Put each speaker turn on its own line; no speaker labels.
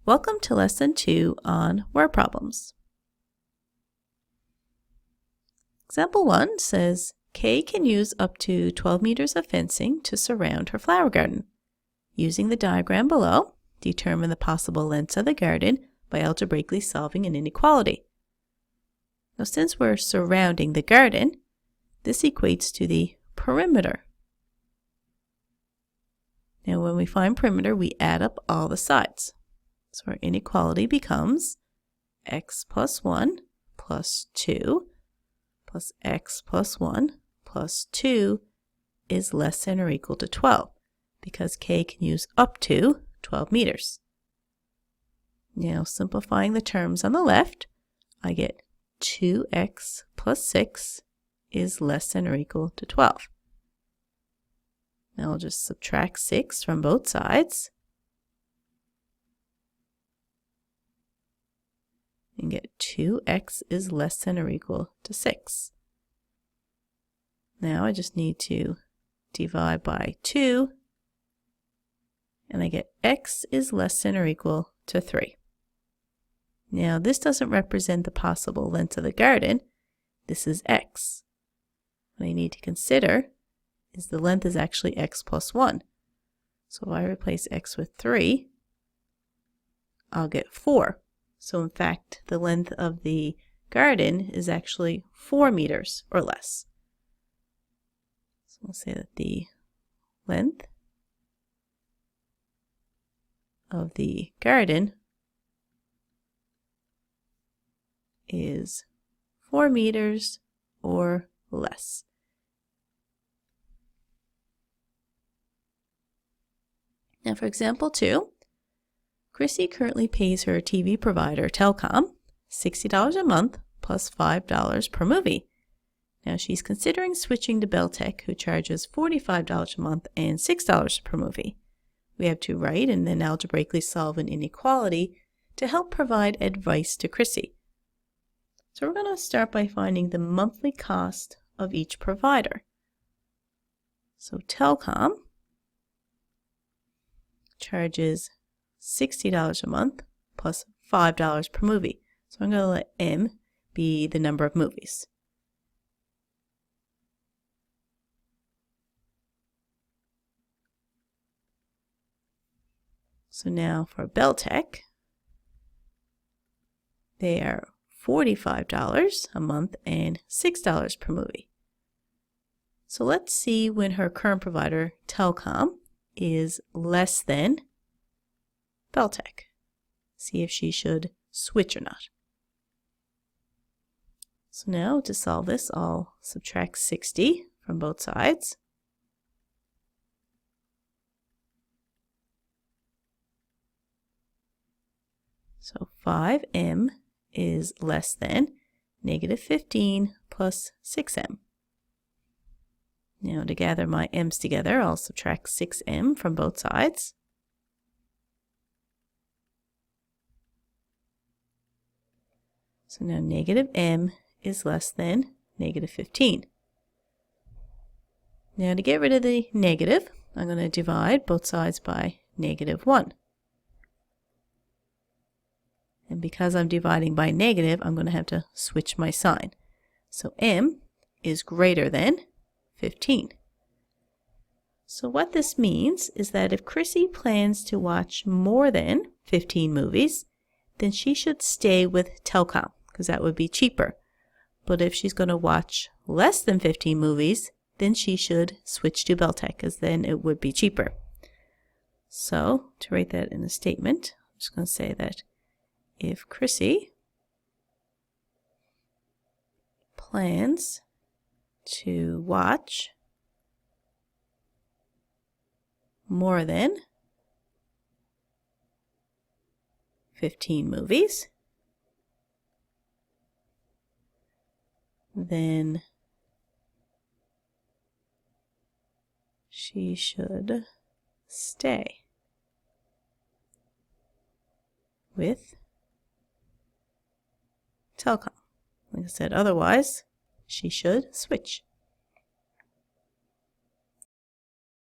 Welcome to Lesson 2 on word problems. Example 1 says, Kay can use up to 12 meters of fencing to surround her flower garden. Using the diagram below, determine the possible lengths of the garden by algebraically solving an inequality. Now, since we're surrounding the garden, this equates to the perimeter. Now, when we find perimeter, we add up all the sides. So our inequality becomes x plus 1 plus 2 plus x plus 1 plus 2 is less than or equal to 12 because K can use up to 12 meters. Now, simplifying the terms on the left, I get 2x plus 6 is less than or equal to 12. Now I'll just subtract 6 from both sides and get 2x is less than or equal to 6. Now I just need to divide by 2, and I get x is less than or equal to 3. Now this doesn't represent the possible length of the garden. This is x. What I need to consider is the length is actually x plus 1. So if I replace x with 3, I'll get 4. So in fact, the length of the garden is actually 4 meters or less. So we'll say that the length of the garden is 4 meters or less. Now for example 2, Chrissy currently pays her TV provider, Telcom, $60 a month plus $5 per movie. Now she's considering switching to Beltec, who charges $45 a month and $6 per movie. We have to write and then algebraically solve an inequality to help provide advice to Chrissy. So we're going to start by finding the monthly cost of each provider. So Telcom charges $60 a month plus $5 per movie. So I'm going to let M be the number of movies. So now for Beltec, they are $45 a month and $6 per movie. So let's see when her current provider, Telcom, is less than Beltec. See if she should switch or not. So now to solve this, I'll subtract 60 from both sides. So 5m is less than negative 15 plus 6m. Now to gather my m's together, I'll subtract 6m from both sides. So now negative m is less than negative 15. Now to get rid of the negative, I'm going to divide both sides by negative 1. And because I'm dividing by negative, I'm going to have to switch my sign. So m is greater than 15. So what this means is that if Chrissy plans to watch more than 15 movies, then she should stay with Telcom, because that would be cheaper. But if she's going to watch less than 15 movies, then she should switch to Beltec, because then it would be cheaper. So to write that in a statement, I'm just going to say that if Chrissy plans to watch more than 15 movies, then she should stay with Telcom. Like I said, otherwise she should switch.